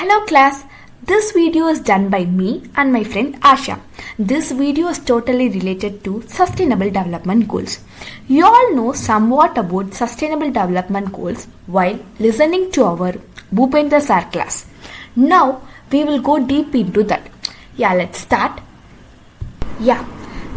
Hello class, this video is done by me and my friend Asha. This video is totally related to Sustainable Development Goals. You all know somewhat about Sustainable Development Goals while listening to our Bhupendra Sir class. Now we will go deep into that. Let's start.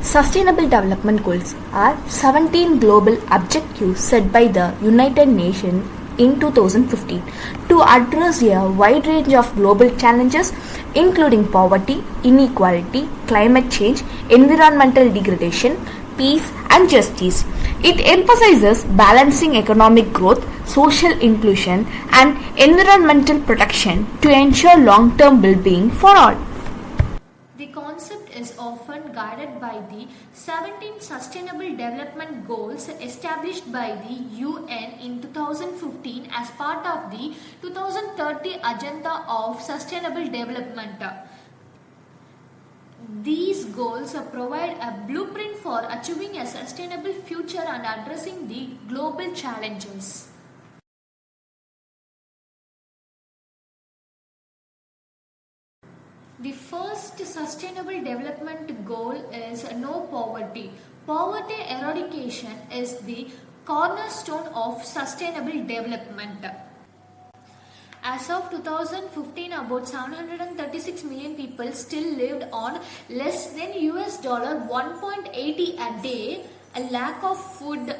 Sustainable Development Goals are 17 global objectives set by the United Nations in 2015 to address a wide range of global challenges including poverty, inequality, climate change, environmental degradation, peace and justice. It emphasizes balancing economic growth, social inclusion and environmental protection to ensure long-term well-being for all. The concept is often guided by the 17 Sustainable Development Goals established by the UN in 2015 as part of the 2030 Agenda of Sustainable Development. These goals provide a blueprint for achieving a sustainable future and addressing the global challenges. The first Sustainable Development Goal is no poverty. Poverty eradication is the cornerstone of sustainable development. As of 2015, about 736 million people still lived on less than $1.80 a day, a lack of food,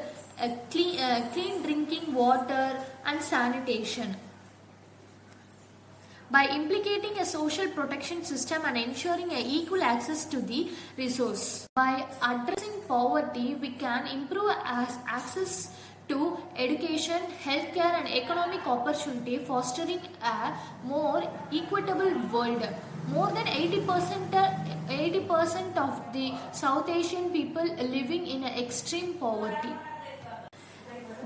clean drinking water and sanitation. By implicating a social protection system and ensuring equal access to the resource. By addressing poverty, we can improve access to education, healthcare and economic opportunity, fostering a more equitable world. More than 80% of the South Asian people living in extreme poverty.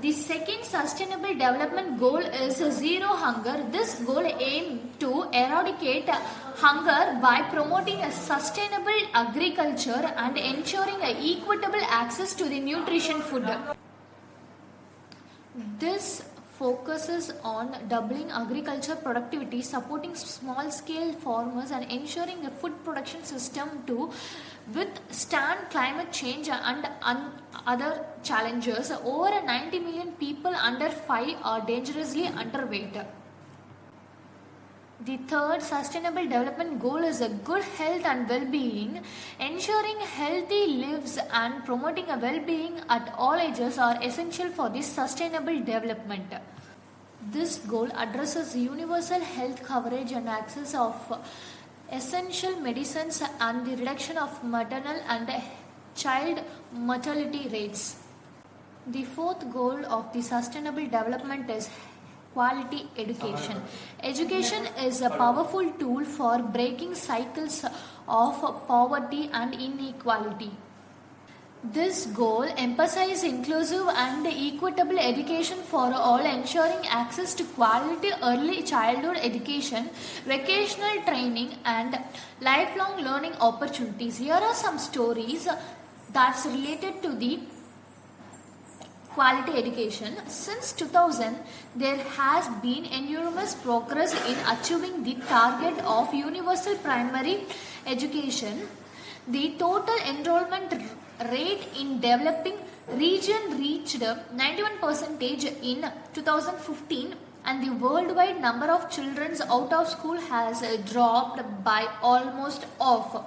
The second Sustainable Development Goal is zero hunger. This goal aims to eradicate hunger by promoting a sustainable agriculture and ensuring equitable access to the nutrition food. This focuses on doubling agriculture productivity, supporting small-scale farmers and ensuring a food production system to withstand climate change and other challenges. Over 90 million people under 5 are dangerously underweight. The third Sustainable Development Goal is a good health and well-being. Ensuring healthy lives and promoting a well-being at all ages are essential for this sustainable development. This goal addresses universal health coverage and access of essential medicines and the reduction of maternal and child mortality rates. The fourth goal of the Sustainable Development is quality education. Education is a powerful tool for breaking cycles of poverty and inequality. This goal emphasizes inclusive and equitable education for all, ensuring access to quality early childhood education, vocational training and lifelong learning opportunities. Here are some stories that's related to the quality education. Since 2000, there has been enormous progress in achieving the target of universal primary education. The total enrollment rate in developing region reached 91% in 2015 and the worldwide number of children out of school has dropped by almost half.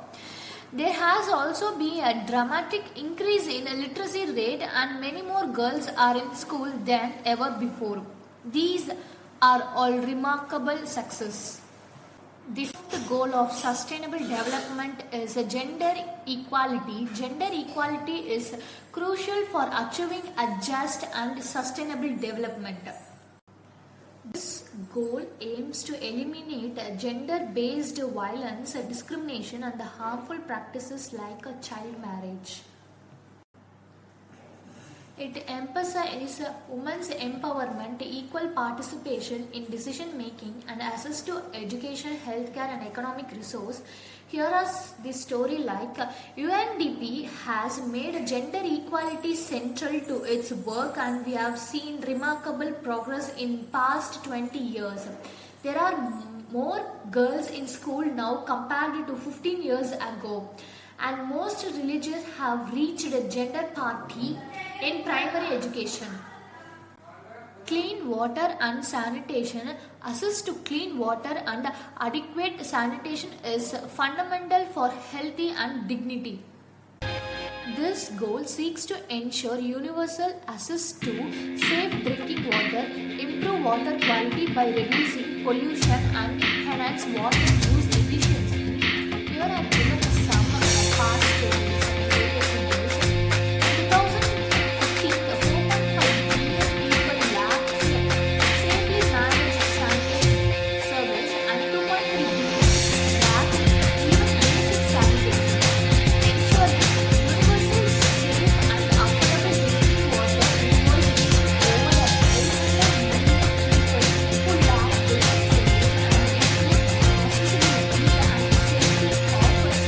There has also been a dramatic increase in literacy rate and many more girls are in school than ever before. These are all remarkable success. The fifth goal of sustainable development is gender equality. Gender equality is crucial for achieving a just and sustainable development. This goal aims to eliminate gender-based violence, discrimination and harmful practices like child marriage. It emphasizes women's empowerment, equal participation in decision making and access to education, healthcare and economic resource. Here are the story like UNDP has made gender equality central to its work and we have seen remarkable progress in past 20 years. There are more girls in school now compared to 15 years ago, and most villages have reached a gender parity in primary education. Clean water and sanitation. Access to clean water and adequate sanitation is fundamental for healthy and dignity. This goal seeks to ensure universal access to safe drinking water, improve water quality by reducing pollution and enhance water use efficiency. Here I am given some past stories related to this. In 2015, the 4.5 billion people lacked safely managed sanitation service and 2.3 billion lacked even basic sanitation. Ensuring universal, safe and affordable drinking water equals over 800 million people who lack basic service and improve accessibility and safety of service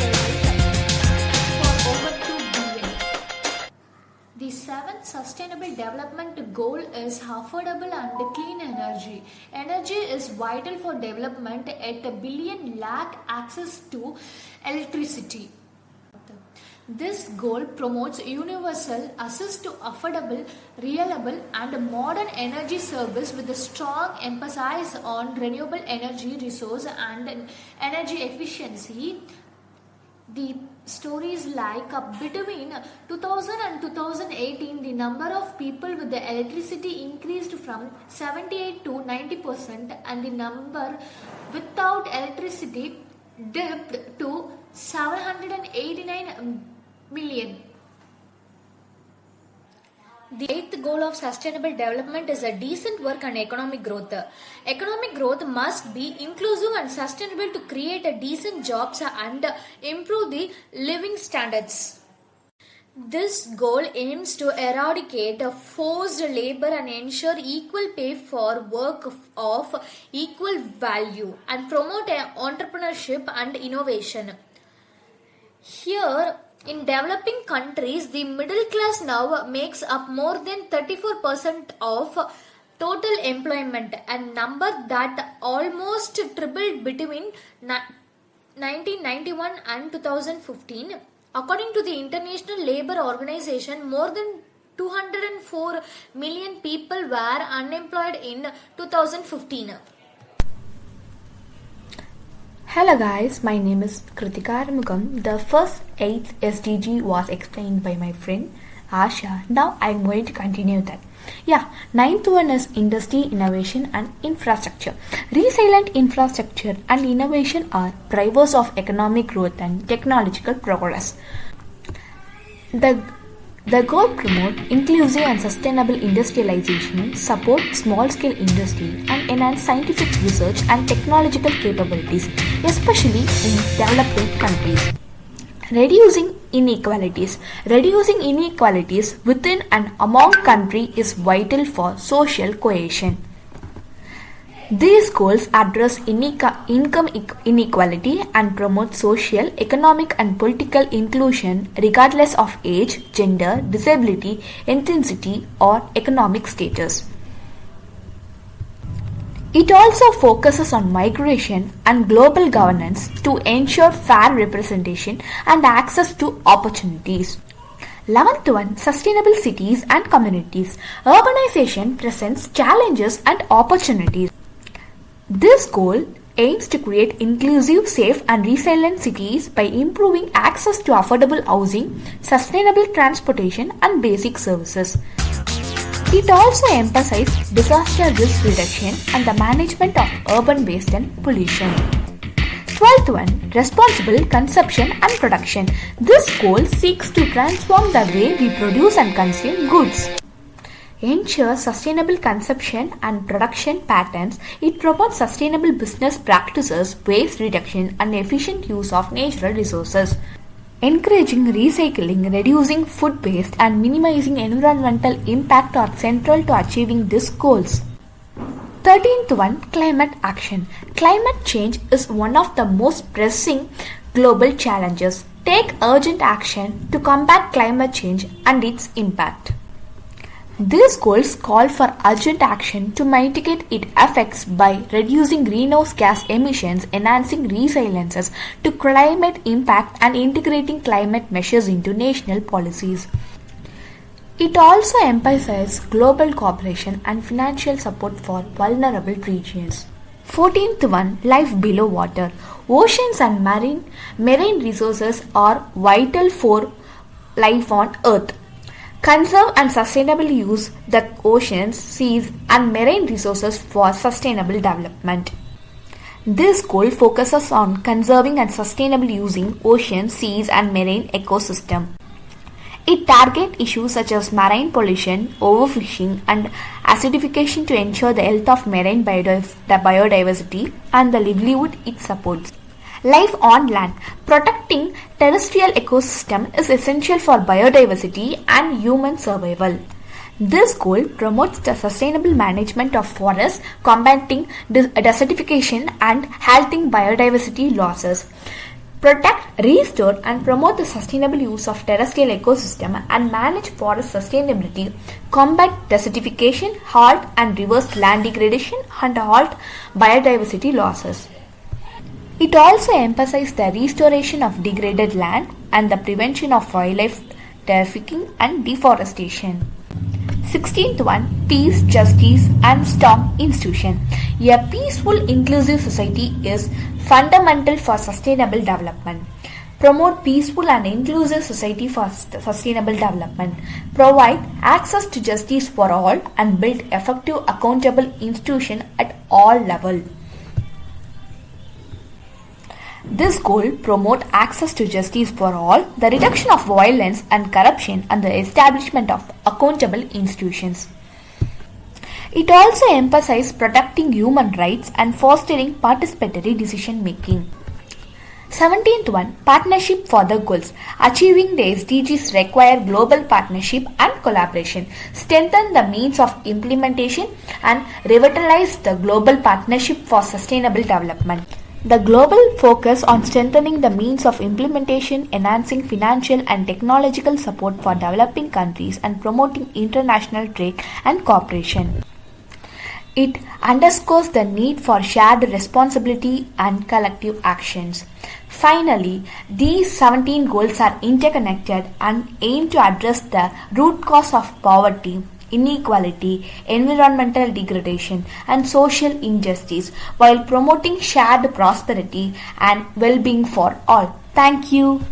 for over 2 billion. The seventh sustainable development goal is affordable and clean energy. Energy is vital for development. At a billion lack access to electricity. This goal promotes universal access to affordable, reliable and modern energy service with a strong emphasis on renewable energy resource and energy efficiency. The stories like between 2000 and 2018, the number of people with the electricity increased from 78 to 90%, and the number without electricity dipped to 789 million. The eighth goal of sustainable development is a decent work and economic growth. Economic growth must be inclusive and sustainable to create a decent jobs and improve the living standards. This goal aims to eradicate forced labor and ensure equal pay for work of equal value and promote entrepreneurship and innovation. Here, in developing countries, the middle class now makes up more than 34% of total employment, a number that almost tripled between 1991 and 2015. According to the International Labour Organization, more than 204 million people were unemployed in 2015. Hello guys, my name is Krithika and Asha. The first 8th SDG was explained by my friend Asha. Now I am going to continue that. Ninth one is industry, innovation and infrastructure. Resilient infrastructure and innovation are drivers of economic growth and technological progress. The goal promote inclusive and sustainable industrialization, support small-scale industry, and enhance scientific research and technological capabilities, especially in developing countries. Reducing inequalities. Reducing inequalities within and among countries is vital for social cohesion. These goals address income inequality and promote social, economic and political inclusion regardless of age, gender, disability, ethnicity or economic status. It also focuses on migration and global governance to ensure fair representation and access to opportunities. 11th one, sustainable cities and communities. Urbanization presents challenges and opportunities. This goal aims to create inclusive, safe and resilient cities by improving access to affordable housing, sustainable transportation and basic services. It also emphasizes disaster risk reduction and the management of urban waste and pollution. 12th one, responsible consumption and production. This goal seeks to transform the way we produce and consume goods. Ensure sustainable consumption and production patterns. It promotes sustainable business practices, waste reduction and efficient use of natural resources. Encouraging recycling, reducing food waste and minimizing environmental impact are central to achieving these goals. 13th one, climate action. Climate change is one of the most pressing global challenges. Take urgent action to combat climate change and its impact. These goals call for urgent action to mitigate its effects by reducing greenhouse gas emissions, enhancing resiliences to climate impact, and integrating climate measures into national policies. It also emphasizes global cooperation and financial support for vulnerable regions. 14th one, life below water. Oceans and marine resources are vital for life on Earth. Conserve and sustainably use the oceans, seas, and marine resources for sustainable development. This goal focuses on conserving and sustainably using oceans, seas, and marine ecosystem. It targets issues such as marine pollution, overfishing, and acidification to ensure the health of marine biodiversity and the livelihood it supports. Life on land. Protecting terrestrial ecosystem is essential for biodiversity and human survival. This goal promotes the sustainable management of forests, combating desertification, and halting biodiversity losses. Protect, restore, and promote the sustainable use of terrestrial ecosystem and manage forest sustainability, combat desertification, halt and reverse land degradation, and halt biodiversity losses. It also emphasizes the restoration of degraded land and the prevention of wildlife trafficking and deforestation. 16th one, peace, justice, and strong institution. A peaceful, inclusive society is fundamental for sustainable development. Promote peaceful and inclusive society for sustainable development. Provide access to justice for all and build effective, accountable institutions at all levels. This goal promotes access to justice for all, the reduction of violence and corruption, and the establishment of accountable institutions. It also emphasizes protecting human rights and fostering participatory decision making. 17th one, partnership for the goals. Achieving the SDGs require global partnership and collaboration. Strengthen the means of implementation and revitalize the global partnership for sustainable development. The global focus on strengthening the means of implementation, enhancing financial and technological support for developing countries, and promoting international trade and cooperation. It underscores the need for shared responsibility and collective actions. Finally, these 17 goals are interconnected and aim to address the root cause of poverty, inequality, environmental degradation, and social injustice while promoting shared prosperity and well-being for all. Thank you.